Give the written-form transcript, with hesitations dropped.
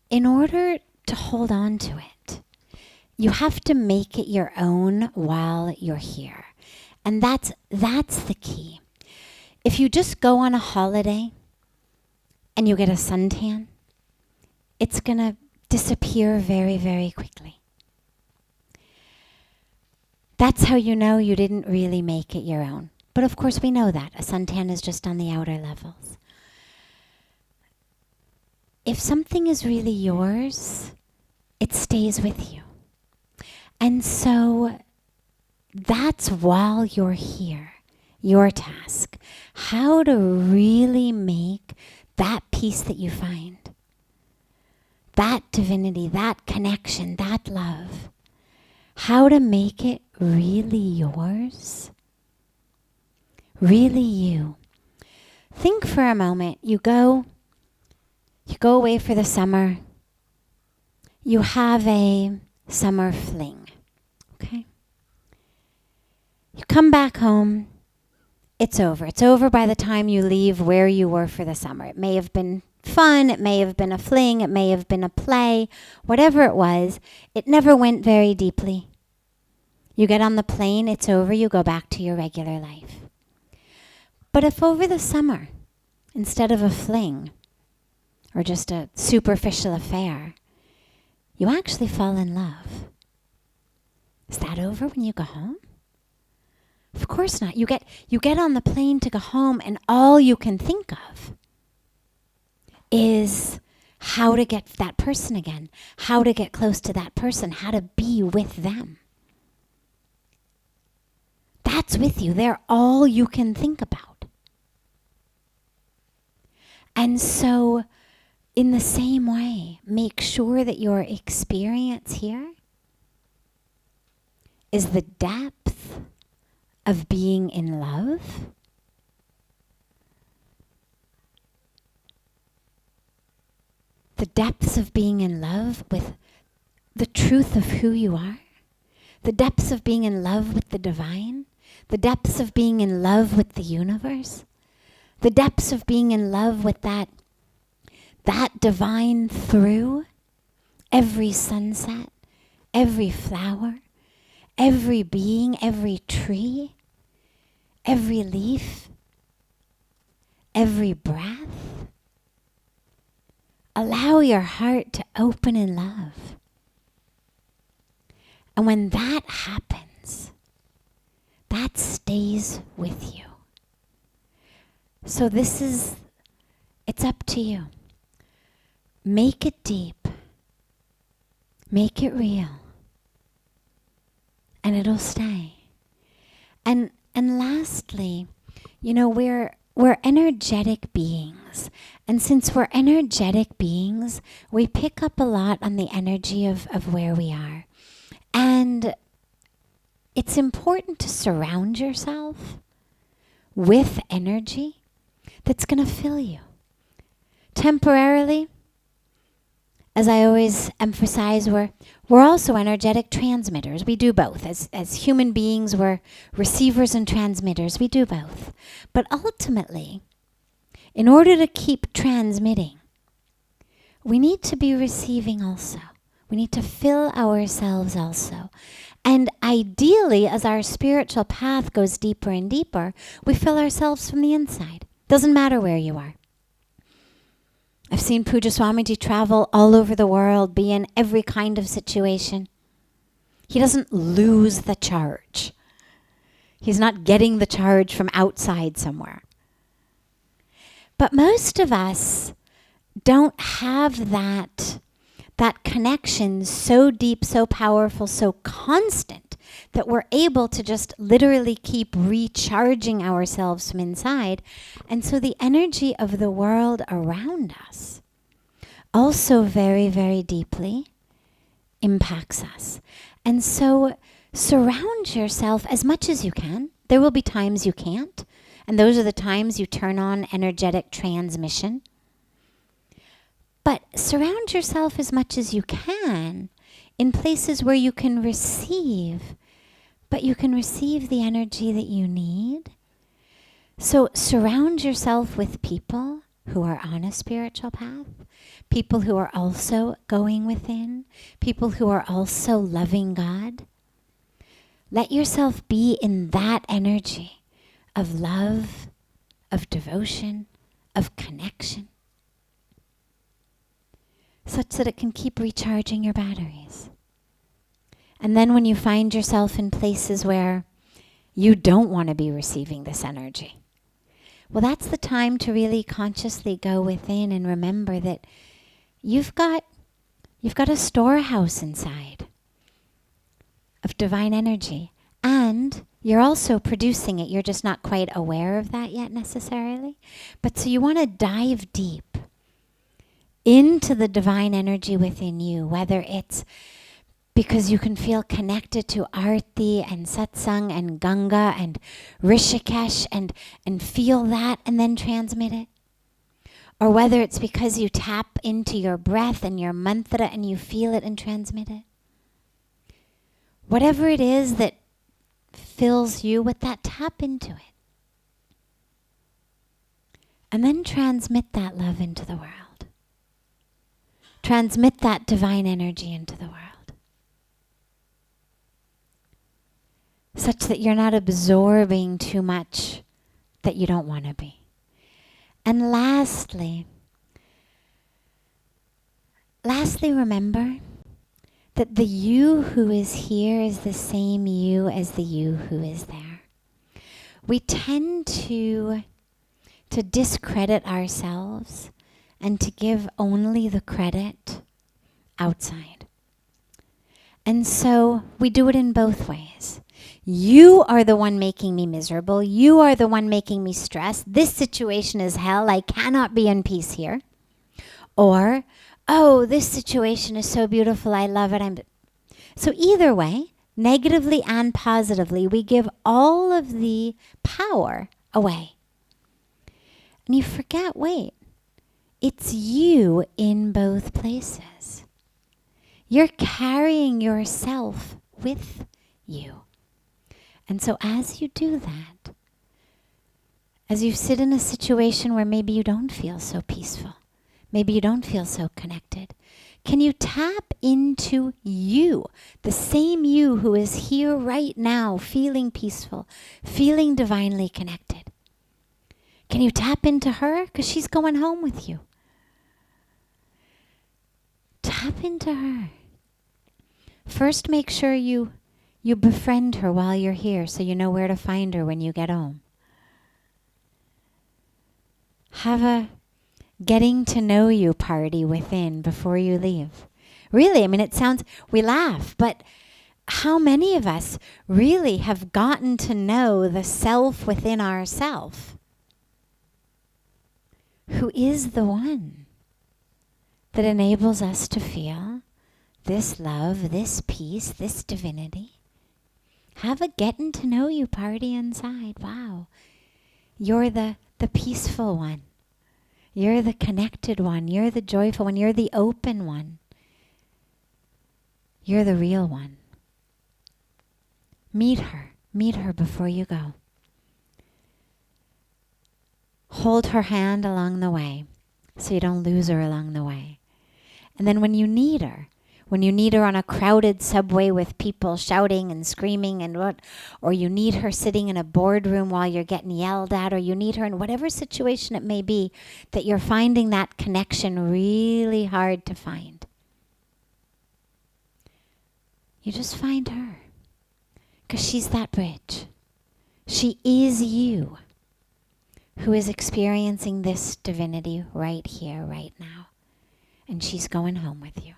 In order to hold on to it, you have to make it your own while you're here. And that's the key. If you just go on a holiday and you get a suntan, it's going to disappear very, very quickly. That's how you know you didn't really make it your own. But of course we know that. A suntan is just on the outer levels. If something is really yours, it stays with you. And so that's while you're here, your task. How to really make that peace that you find, that divinity, that connection, that love, how to make it really yours, really you. Think for a moment. You go away for the summer. You have a summer fling, okay? You come back home. It's over. It's over by the time you leave where you were for the summer. It may have been fun. It may have been a fling. It may have been a play. Whatever it was, it never went very deeply. You get on the plane. It's over. You go back to your regular life. But if over the summer, instead of a fling or just a superficial affair, you actually fall in love, is that over when you go home? Of course not. You get on the plane to go home, and all you can think of is how to get that person again, how to get close to that person, how to be with them. That's with you. They're all you can think about. And so, in the same way, make sure that your experience here is the depth of being in love, the depths of being in love with the truth of who you are, the depths of being in love with the divine, the depths of being in love with the universe, the depths of being in love with that divine through every sunset, every flower, every being, every tree, every leaf, every breath. Allow your heart to open in love. And when that happens, that stays with you. So it's up to you. Make it deep. Make it real. And it'll stay. And lastly, we're energetic beings. And since we're energetic beings, we pick up a lot on the energy of where we are. And it's important to surround yourself with energy that's going to fill you. Temporarily, as I always emphasize, we're also energetic transmitters. We do both. As human beings, we're receivers and transmitters. We do both. But ultimately, in order to keep transmitting, we need to be receiving also. We need to fill ourselves also. And ideally, as our spiritual path goes deeper and deeper, we fill ourselves from the inside. Doesn't matter where you are. I've seen Pujya Sadhviji travel all over the world, be in every kind of situation. He doesn't lose the charge. He's not getting the charge from outside somewhere. But most of us don't have that connection so deep, so powerful, so constant that we're able to just literally keep recharging ourselves from inside. And so the energy of the world around us also very, very deeply impacts us. And so surround yourself as much as you can. There will be times you can't. And those are the times you turn on energetic transmission. But surround yourself as much as you can in places where you can receive, but you can receive the energy that you need So surround yourself with people who are on a spiritual path, people who are also going within, people who are also loving God. Let yourself be in that energy of love, of devotion, of connection, such that it can keep recharging your batteries. And then when you find yourself in places where you don't want to be receiving this energy, well, that's the time to really consciously go within and remember that you've got a storehouse inside of divine energy, and you're also producing it. You're just not quite aware of that yet necessarily. But so you want to dive deep into the divine energy within you, whether it's because you can feel connected to Arti and Satsang and Ganga and Rishikesh and feel that and then transmit it. Or whether it's because you tap into your breath and your mantra and you feel it and transmit it. Whatever it is that fills you with that, tap into it. And then transmit that love into the world. Transmit that divine energy into the world. Such that you're not absorbing too much that you don't want to be. And lastly, remember that the you who is here is the same you as the you who is there. We tend to discredit ourselves and to give only the credit outside. And so we do it in both ways. You are the one making me miserable. You are the one making me stressed. This situation is hell. I cannot be in peace here. Or, oh, this situation is so beautiful. I love it. So either way, negatively and positively, we give all of the power away. And you forget, wait, it's you in both places. You're carrying yourself with you. And so as you do that, as you sit in a situation where maybe you don't feel so peaceful, maybe you don't feel so connected, can you tap into you, the same you who is here right now, feeling peaceful, feeling divinely connected? Can you tap into her? Because she's going home with you. Tap into her. First, make sure you befriend her while you're here so you know where to find her when you get home. Have a getting to know you party within before you leave. Really, I mean, it sounds, we laugh, but how many of us really have gotten to know the self within ourself, who is the one that enables us to feel this love, this peace, this divinity? Have a getting to know you party inside. Wow. You're the peaceful one. You're the connected one. You're the joyful one. You're the open one. You're the real one. Meet her. Meet her before you go. Hold her hand along the way so you don't lose her along the way. And then when you need her on a crowded subway with people shouting and screaming or you need her sitting in a boardroom while you're getting yelled at, or you need her in whatever situation it may be that you're finding that connection really hard to find, you just find her, because she's that bridge. She is you who is experiencing this divinity right here, right now. And she's going home with you.